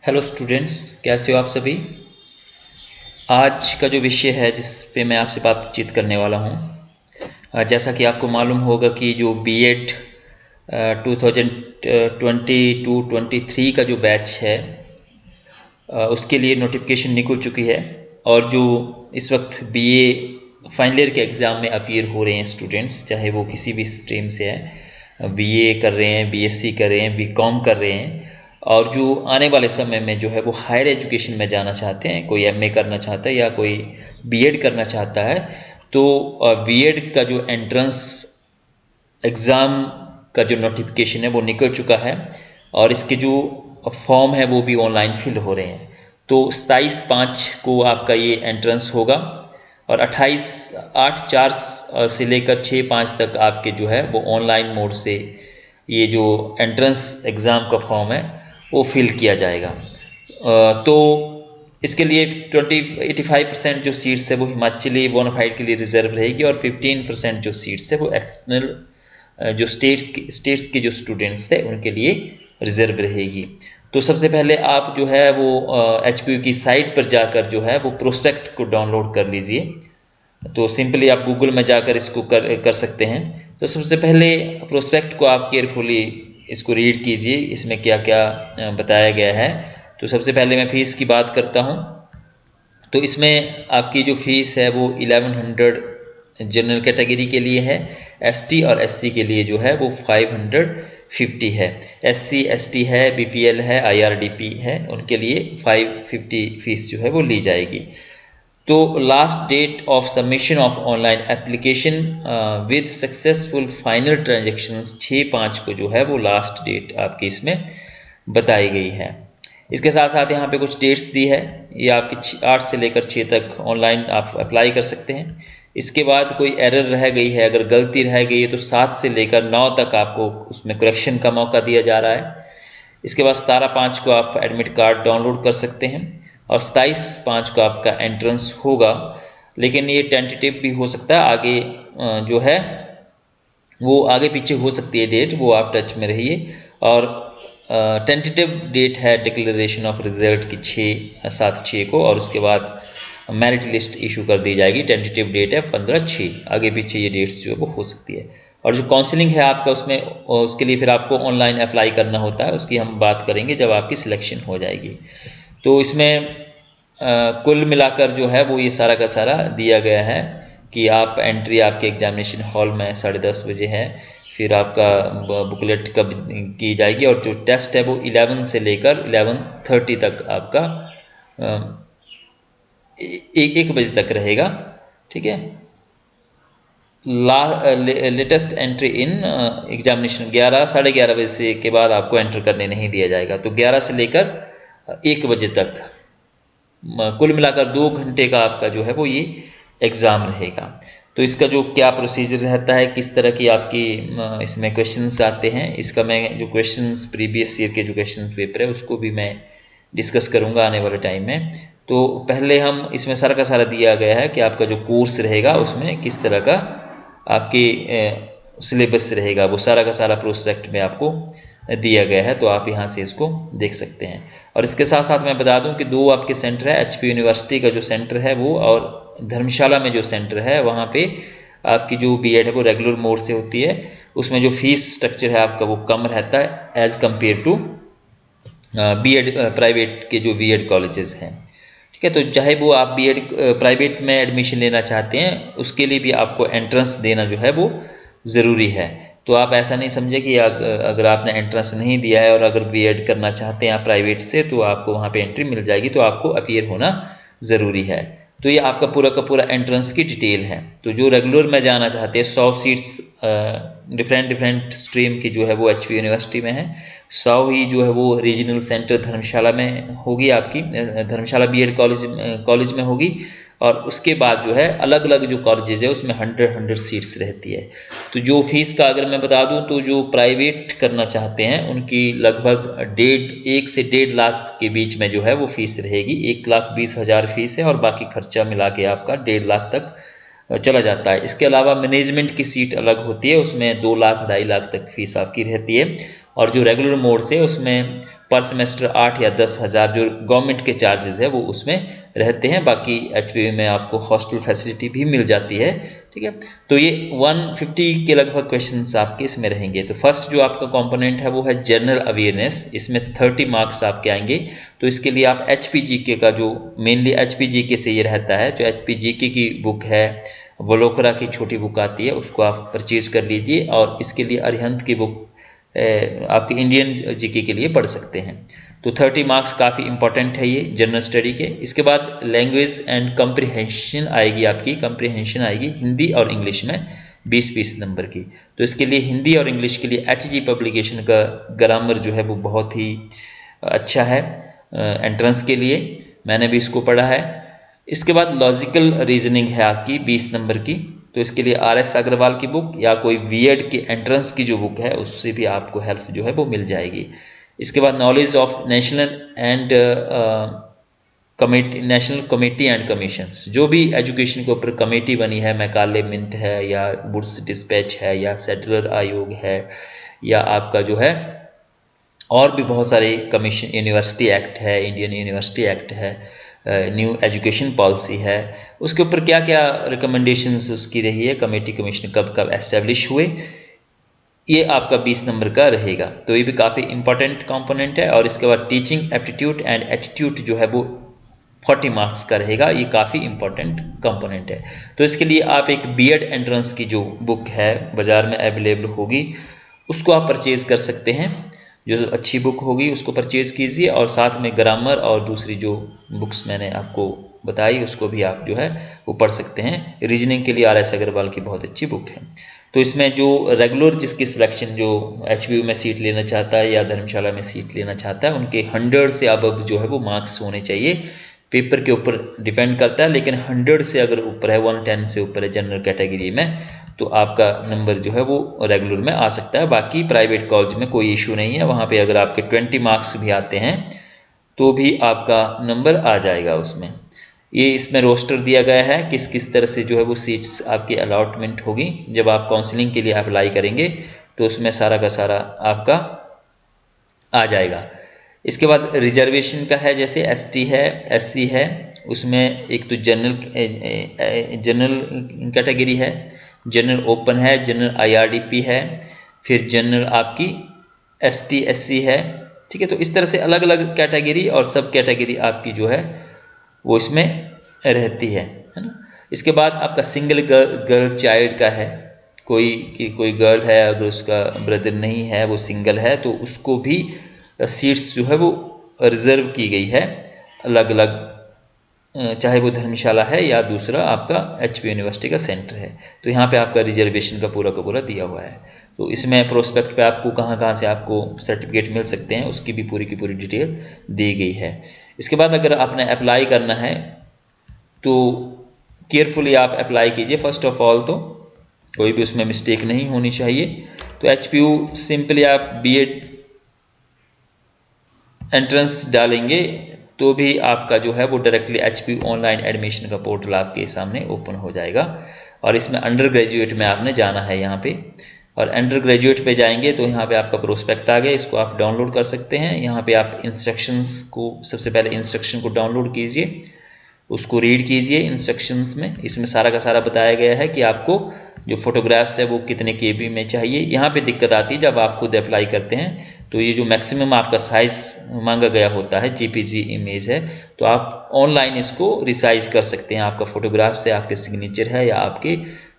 Hello students, कैसे हो आप सभी। आज का जो विषय है जिस पे मैं आपसे बातचीत करने वाला हूँ, जैसा कि आपको मालूम होगा कि जो बीएड 2022-23 का जो बैच है उसके लिए नोटिफिकेशन निकल चुकी है। और जो इस वक्त बीए फाइनल ईयर के एग्ज़ाम में अपीयर हो रहे हैं स्टूडेंट्स, चाहे वो किसी भी स्ट्रीम से है, बीए कर रहे हैं, बीएससी कर रहे हैं, बीकॉम कर रहे हैं, और जो आने वाले समय में जो है वो हायर एजुकेशन में जाना चाहते हैं, कोई एमए करना चाहता है या कोई बीएड करना चाहता है, तो बीएड का जो एंट्रेंस एग्ज़ाम का जो नोटिफिकेशन है वो निकल चुका है और इसके जो फॉर्म है वो भी ऑनलाइन फिल हो रहे हैं। तो 27/5 को आपका ये एंट्रेंस होगा और 8/4 से लेकर 6/5 तक आपके जो है वो ऑनलाइन मोड से ये जो एंट्रेंस एग्ज़ाम का फॉर्म है वो फिल किया जाएगा। तो इसके लिए 85% जो सीट्स है वो हिमाचली बोनाफाइड के लिए रिजर्व रहेगी और 15% जो सीट्स है वो एक्सटर्नल जो स्टेट्स के जो स्टूडेंट्स थे उनके लिए रिजर्व रहेगी। तो सबसे पहले आप जो है वो HPU की साइट पर जाकर जो है वो प्रोस्पेक्ट को डाउनलोड कर लीजिए। तो सिंपली आप गूगल में जाकर इसको कर सकते हैं। तो सबसे पहले प्रोस्पेक्ट को आप केयरफुली इसको रीड कीजिए, इसमें क्या क्या बताया गया है। तो सबसे पहले मैं फ़ीस की बात करता हूँ। तो इसमें आपकी जो फ़ीस है वो 1100 जनरल कैटेगरी के लिए है, ST और SC के लिए जो है वो 550 है। SC ST है, BPL है, IRDP है, उनके लिए 550 फ़ीस जो है वो ली जाएगी। तो last date of submission of online application with successful final transactions 6/5 को जो है वो लास्ट डेट आपकी इसमें बताई गई है। इसके साथ साथ यहाँ पे कुछ डेट्स दी है, ये आपकी 8 से लेकर 6 तक ऑनलाइन आप अप्लाई कर सकते हैं। इसके बाद कोई एरर रह गई है, अगर गलती रह गई है तो 7 से लेकर 9 तक आपको उसमें करेक्शन का मौका दिया जा रहा है। इसके बाद 17/5 को आप एडमिट कार्ड डाउनलोड कर सकते हैं और 27/5 को आपका एंट्रेंस होगा। लेकिन ये टेंटेटिव भी हो सकता है, आगे जो है वो आगे पीछे हो सकती है डेट, वो आप टच में रहिए। और टेंटेटिव डेट है डिक्लेरेशन ऑफ रिजल्ट की 7/6 को, और उसके बाद मेरिट लिस्ट इशू कर दी जाएगी। टेंटेटिव डेट है 15/6, आगे पीछे ये डेट्स जो है वो हो सकती है। और जो काउंसलिंग है आपका उसमें, उसके लिए फिर आपको ऑनलाइन अप्लाई करना होता है, उसकी हम बात करेंगे जब आपकी सिलेक्शन हो जाएगी। तो इसमें कुल मिलाकर जो है वो ये सारा का सारा दिया गया है कि आप एंट्री आपके एग्जामिनेशन हॉल में 10:30 बजे है, फिर आपका बुकलेट कब की जाएगी, और जो टेस्ट है वो 11 से लेकर 11:30 तक आपका 1 बजे तक रहेगा। ठीक है। लेटेस्ट एंट्री इन एग्जामिनेशन 11-11:30 बजे से के बाद आपको एंटर करने नहीं दिया जाएगा। तो 11 से लेकर 1 बजे तक कुल मिलाकर 2 घंटे का आपका जो है वो ये एग्ज़ाम रहेगा। तो इसका जो क्या प्रोसीजर रहता है, किस तरह की आपकी इसमें क्वेश्चंस आते हैं, इसका मैं जो क्वेश्चंस प्रीवियस ईयर के जो क्वेश्चंस पेपर है उसको भी मैं डिस्कस करूंगा आने वाले टाइम में। तो पहले हम इसमें सारा का सारा दिया गया है कि आपका जो कोर्स रहेगा उसमें किस तरह का आपके सिलेबस रहेगा, वो सारा का सारा प्रोस्पेक्ट में आपको दिया गया है। तो आप यहाँ से इसको देख सकते हैं। और इसके साथ साथ मैं बता दूं कि 2 आपके सेंटर है, HPU यूनिवर्सिटी का जो सेंटर है वो, और धर्मशाला में जो सेंटर है वहाँ पे आपकी जो बीएड है वो रेगुलर मोड से होती है। उसमें जो फीस स्ट्रक्चर है आपका वो कम रहता है as compare to BEd private के जो बीएड कॉलेजेस हैं। ठीक है। तो चाहे वो आप बीएड प्राइवेट में एडमिशन लेना चाहते हैं, उसके लिए भी आपको एंट्रेंस देना जो है वो ज़रूरी है। तो आप ऐसा नहीं समझे कि अगर आपने एंट्रेंस नहीं दिया है और अगर बीएड करना चाहते हैं आप प्राइवेट से, तो आपको वहाँ पे एंट्री मिल जाएगी, तो आपको अपीयर होना ज़रूरी है। तो ये आपका पूरा का पूरा एंट्रेंस की डिटेल है। तो जो रेगुलर में जाना चाहते हैं, 100 सीट्स डिफरेंट स्ट्रीम की जो है वो HPU यूनिवर्सिटी में है। 100 ही जो है वो रीजनल सेंटर धर्मशाला में होगी, आपकी धर्मशाला बीएड कॉलेज में होगी। और उसके बाद जो है अलग अलग जो कॉलेजेस है उसमें 100 सीट्स रहती है। तो जो फीस का अगर मैं बता दूं, तो जो प्राइवेट करना चाहते हैं उनकी लगभग 1 से 1.5 लाख के बीच में जो है वो फीस रहेगी। 1,20,000 फीस है और बाकी खर्चा मिला के आपका 1.5 लाख तक चला जाता है। इसके अलावा मैनेजमेंट की सीट अलग होती है, उसमें 2 लाख 2.5 लाख तक फीस आपकी रहती है। और जो रेगुलर मोड से उसमें पर सेमेस्टर 8 या 10,000 जो गवर्नमेंट के चार्जेस है वो उसमें रहते हैं। बाकी एचपीयू में आपको हॉस्टल फैसिलिटी भी मिल जाती है, ठीक है। तो ये 150 के लगभग क्वेश्चंस आपके इसमें रहेंगे। तो फर्स्ट जो आपका कंपोनेंट है वो है जनरल अवेयरनेस, इसमें 30 मार्क्स आपके आएंगे। तो इसके लिए आप एचपीजीके का जो मेनली एचपीजीके से ये रहता है, जो एचपीजीके की बुक है वलोकरा की छोटी बुक आती है उसको आप परचेज कर लीजिए, और इसके लिए अरिहंत की बुक आपके इंडियन जीके के लिए पढ़ सकते हैं। तो 30 मार्क्स काफ़ी इंपॉर्टेंट है ये जनरल स्टडी के। इसके बाद लैंग्वेज एंड कंप्रीहेंशन आएगी, आपकी कंप्रीहेंशन आएगी हिंदी और इंग्लिश में 20-20 नंबर की। तो इसके लिए हिंदी और इंग्लिश के लिए एचजी पब्लिकेशन का ग्रामर जो है वो बहुत ही अच्छा है एंट्रेंस के लिए, मैंने भी इसको पढ़ा है। इसके बाद लॉजिकल रीजनिंग है आपकी 20 नंबर की। तो इसके लिए आर.एस. अग्रवाल की बुक या कोई बीएड की एंट्रेंस की जो बुक है उससे भी आपको हेल्प जो है वो मिल जाएगी। इसके बाद knowledge of national and committee, national committee and commissions, जो भी एजुकेशन के ऊपर कमेटी बनी है, मैकाले मिंट है या वुड्स डिस्पैच है या सेटलर आयोग है या आपका जो है और भी बहुत सारे कमीशन, यूनिवर्सिटी एक्ट है, इंडियन यूनिवर्सिटी एक्ट है, न्यू एजुकेशन पॉलिसी है, उसके ऊपर क्या क्या रिकमेंडेशंस उसकी रही है, कमेटी कमीशन कब कब एस्टेब्लिश हुए, ये आपका 20 नंबर का रहेगा। तो ये भी काफ़ी इंपॉर्टेंट कंपोनेंट है। और इसके बाद टीचिंग एप्टीट्यूड एंड एटीट्यूड जो है वो 40 मार्क्स का रहेगा, ये काफ़ी इंपॉर्टेंट कंपोनेंट है। तो इसके लिए आप एक बीएड एंट्रेंस की जो बुक है बाज़ार में अवेलेबल होगी उसको आप परचेज़ कर सकते हैं, जो अच्छी बुक होगी उसको परचेज़ कीजिए, और साथ में ग्रामर और दूसरी जो बुक्स मैंने आपको बताई उसको भी आप जो है वो पढ़ सकते हैं। रीजनिंग के लिए आर.एस. अग्रवाल की बहुत अच्छी बुक है। तो इसमें जो रेगुलर जिसकी सिलेक्शन जो एचबीयू में सीट लेना चाहता है या धर्मशाला में सीट लेना चाहता है उनके 100 से अब जो है वो मार्क्स होने चाहिए। पेपर के ऊपर डिपेंड करता है, लेकिन 100 से अगर ऊपर है, 110 से ऊपर है जनरल कैटेगरी में, तो आपका नंबर जो है वो रेगुलर में आ सकता है। बाकी प्राइवेट कॉलेज में कोई इशू नहीं है, वहाँ पे अगर आपके 20 मार्क्स भी आते हैं तो भी आपका नंबर आ जाएगा उसमें। ये इसमें रोस्टर दिया गया है किस किस तरह से जो है वो सीट्स आपकी अलॉटमेंट होगी। जब आप काउंसलिंग के लिए अप्लाई करेंगे तो उसमें सारा का सारा आपका आ जाएगा। इसके बाद रिजर्वेशन का है, जैसे एसटी है, एससी है, उसमें एक तो जनरल कैटेगरी है, जनरल ओपन है, जनरल आईआरडीपी है, फिर जनरल आपकी एसटी एससी है, ठीक है। तो इस तरह से अलग अलग कैटेगरी और सब कैटेगरी आपकी जो है वो इसमें रहती है ना। इसके बाद आपका सिंगल गर्ल चाइल्ड का है, कोई गर्ल है अगर उसका ब्रदर नहीं है, वो सिंगल है, तो उसको भी सीट्स जो है वो रिजर्व की गई है अलग अलग, चाहे वो धर्मशाला है या दूसरा आपका एचपी यूनिवर्सिटी का सेंटर है। तो यहाँ पे आपका रिजर्वेशन का पूरा दिया हुआ है। तो इसमें प्रोस्पेक्ट पे आपको कहाँ से आपको सर्टिफिकेट मिल सकते हैं उसकी भी पूरी की पूरी डिटेल दी गई है। इसके बाद अगर आपने अप्लाई करना है तो केयरफुली आप अप्लाई कीजिए। फर्स्ट ऑफ ऑल तो कोई भी उसमें मिस्टेक नहीं होनी चाहिए। तो एचपीयू सिंपली आप बीएड एंट्रेंस डालेंगे तो भी आपका जो है वो डायरेक्टली एचपीयू ऑनलाइन एडमिशन का पोर्टल आपके सामने ओपन हो जाएगा। और इसमें अंडर ग्रेजुएट में आपने जाना है यहाँ पे, और अंडर ग्रेजुएट पे जाएंगे तो यहाँ पे आपका प्रोस्पेक्ट आ गया, इसको आप डाउनलोड कर सकते हैं। यहाँ पे आप इंस्ट्रक्शंस को, सबसे पहले इंस्ट्रक्शन को डाउनलोड कीजिए, उसको रीड कीजिए। इंस्ट्रक्शंस में इसमें सारा का सारा बताया गया है कि आपको जो फोटोग्राफ्स है वो कितने केबी में चाहिए। यहाँ पे दिक्कत आती है जब आप खुद अप्लाई करते हैं तो ये जो मैक्सिमम आपका साइज़ मांगा गया होता है जेपीजी इमेज है, तो आप ऑनलाइन इसको रिसाइज कर सकते हैं। आपका फोटोग्राफ से आपके सिग्नेचर है या आपके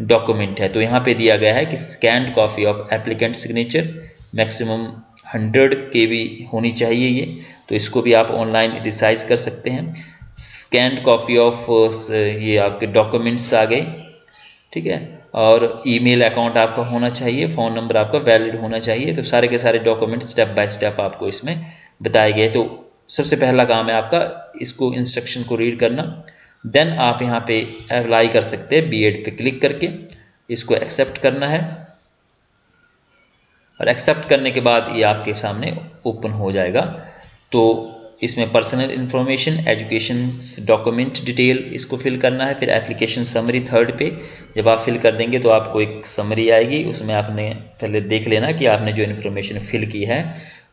डॉक्यूमेंट है, तो यहाँ पे दिया गया है कि scanned copy of applicant signature maximum 100 केबी होनी चाहिए ये, तो इसको भी आप ऑनलाइन रिसाइज कर सकते हैं। स्कैंड कॉपी ऑफ ये आपके डॉक्यूमेंट्स आ गए, ठीक है, और ईमेल अकाउंट आपका होना चाहिए, फ़ोन नंबर आपका वैलिड होना चाहिए। तो सारे के सारे डॉक्यूमेंट्स स्टेप बाय स्टेप आपको इसमें बताए गए। तो सबसे पहला काम है आपका इसको इंस्ट्रक्शन को रीड करना, देन आप यहाँ पे अप्लाई कर सकते हैं बीएड पे क्लिक करके, इसको एक्सेप्ट करना है, और एक्सेप्ट करने के बाद ये आपके सामने ओपन हो जाएगा। तो इसमें personal information, education document detail इसको फिल करना है। फिर एप्लीकेशन समरी थर्ड पे जब आप फिल कर देंगे तो आपको एक समरी आएगी, उसमें आपने पहले देख लेना कि आपने जो इन्फॉर्मेशन फिल की है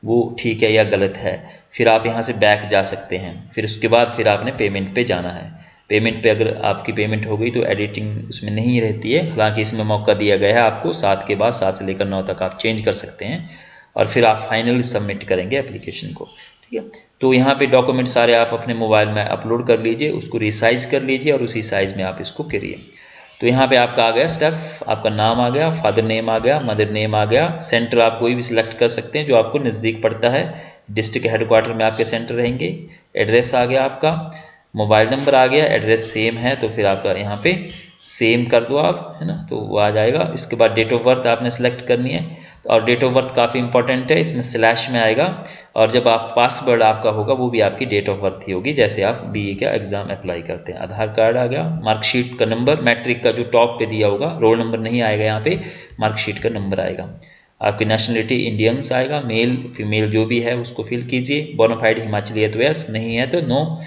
वो ठीक है या गलत है। फिर आप यहाँ से बैक जा सकते हैं। फिर उसके बाद फिर आपने पेमेंट पे जाना है। पेमेंट पे अगर आपकी पेमेंट हो गई तो एडिटिंग उसमें नहीं रहती है, हालांकि इसमें मौका दिया गया है आपको 7 के बाद 7 से लेकर 9 तक आप चेंज कर सकते हैं। और फिर आप फाइनली सबमिट करेंगे एप्लीकेशन को, ठीक है। तो यहाँ पे डॉक्यूमेंट सारे आप अपने मोबाइल में अपलोड कर लीजिए, उसको रिसाइज कर लीजिए और उसी साइज़ में आप इसको करिए। तो यहाँ पे आपका आ गया स्टेप, आपका नाम आ गया, फादर नेम आ गया, मदर नेम आ गया, सेंटर आप कोई भी सिलेक्ट कर सकते हैं जो आपको नज़दीक पड़ता है, डिस्ट्रिक्ट हेडक्वार्टर में आपके सेंटर रहेंगे। एड्रेस आ गया आपका, मोबाइल नंबर आ गया, एड्रेस सेम है तो फिर आपका यहाँ पे सेम कर दो आप, है ना, तो वो आ जाएगा। इसके बाद डेट ऑफ बर्थ आपने सेलेक्ट करनी है, और डेट ऑफ बर्थ काफ़ी इंपॉर्टेंट है, इसमें स्लैश में आएगा। और जब आप पासवर्ड आपका होगा वो भी आपकी डेट ऑफ बर्थ ही होगी, जैसे आप बीए का एग्ज़ाम अप्लाई करते हैं। आधार कार्ड आ गया, मार्कशीट का नंबर, मैट्रिक का जो टॉप पे दिया होगा, रोल नंबर नहीं आएगा यहाँ पे, मार्कशीट का नंबर आएगा। आपकी नेशनलिटी इंडियंस आएगा, मेल फीमेल जो भी है उसको फिल कीजिए। बोनाफाइड हिमाचली है तो यस, नहीं है तो नो।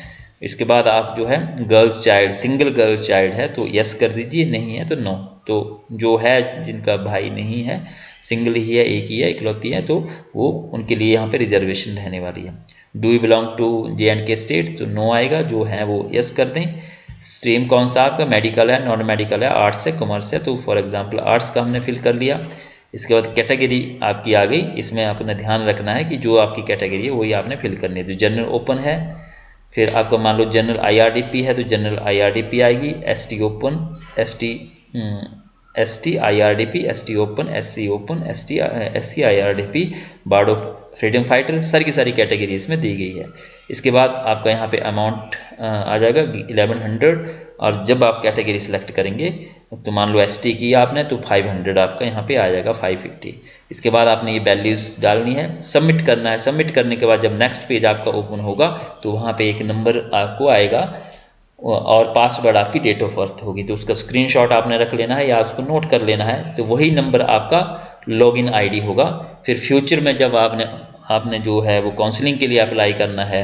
इसके बाद आप जो है girls child, single girl child है तो यस कर दीजिए, नहीं है तो नो। तो जो है जिनका भाई नहीं है, सिंगल ही है, एक ही है, इकलौती है, तो वो उनके लिए यहाँ पे रिजर्वेशन रहने वाली है। Do you belong to J&K state, तो नो आएगा, जो है वो यस कर दें। स्ट्रीम कौन सा आपका, मेडिकल है, नॉन मेडिकल है, आर्ट्स है, कॉमर्स है, तो फॉर एग्जांपल आर्ट्स का हमने फिल कर लिया। इसके बाद कैटेगरी आपकी आ गई, इसमें आपने ध्यान रखना है कि जो आपकी कैटेगरी है वही आपने फिल करनी है। तो जनरल ओपन है, फिर आपका मान लो जनरल IRDP है तो जनरल IRDP आएगी, ST open, ST IRDP, ST open, SC open, SC IRDP, बार्डो फ्रीडम फाइटर, सारी की सारी कैटेगरी इसमें दी गई है। इसके बाद आपका यहाँ पे अमाउंट आ जाएगा 1100, और जब आप कैटेगरी सेलेक्ट करेंगे तो मान लो ST की आपने तो 500 आपका यहाँ पे आ जाएगा, 550। इसके बाद आपने ये वैल्यूज़ डालनी है, सबमिट करना है। सबमिट करने के बाद जब नेक्स्ट पेज आपका ओपन होगा तो वहाँ पे एक नंबर आपको आएगा और पासवर्ड आपकी डेट ऑफ बर्थ होगी, तो उसका स्क्रीनशॉट आपने रख लेना है या उसको नोट कर लेना है, तो वही नंबर आपका लॉगिन आईडी होगा। फिर फ्यूचर में जब आपने जो है वो काउंसलिंग के लिए अप्लाई करना है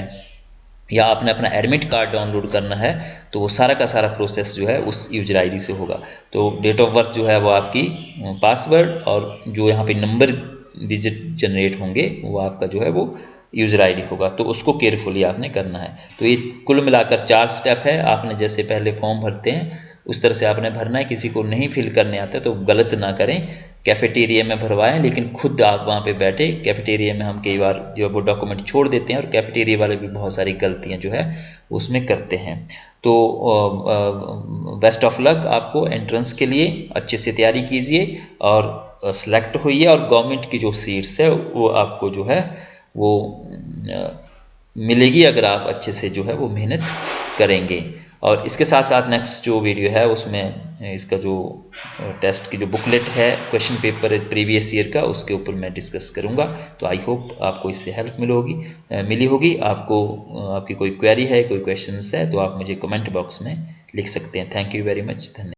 या आपने अपना एडमिट कार्ड डाउनलोड करना है तो वो सारा का सारा प्रोसेस जो है उस यूजर आईडी से होगा। तो डेट ऑफ बर्थ जो है वो आपकी पासवर्ड, और जो यहाँ पे नंबर डिजिट जनरेट होंगे वो आपका जो है वो यूज़र आईडी होगा, तो उसको केयरफुली आपने करना है। तो ये कुल मिलाकर 4 स्टेप है। आपने जैसे पहले फॉर्म भरते हैं उस तरह से आपने भरना है। किसी को नहीं फिल करने आता तो गलत ना करें, कैफेटेरिया में भरवाएं, लेकिन खुद आप वहाँ पे बैठे। कैफेटेरिया में हम कई बार जो वो डॉक्यूमेंट छोड़ देते हैं और कैफेटेरिया वाले भी बहुत सारी गलतियाँ जो है उसमें करते हैं। तो बेस्ट ऑफ लक आपको एंट्रेंस के लिए, अच्छे से तैयारी कीजिए और सिलेक्ट होइए, और गवर्नमेंट की जो सीट्स है वो आपको जो है वो मिलेगी अगर आप अच्छे से जो है वो मेहनत करेंगे। और इसके साथ साथ नेक्स्ट जो वीडियो है उसमें इसका जो टेस्ट की जो बुकलेट है, क्वेश्चन पेपर प्रीवियस ईयर का, उसके ऊपर मैं डिस्कस करूंगा। तो आई होप आपको इससे हेल्प मिली होगी। आपको आपकी कोई क्वेरी है, कोई क्वेश्चंस है तो आप मुझे कमेंट बॉक्स में लिख सकते हैं। थैंक यू वेरी मच, धन्यवाद।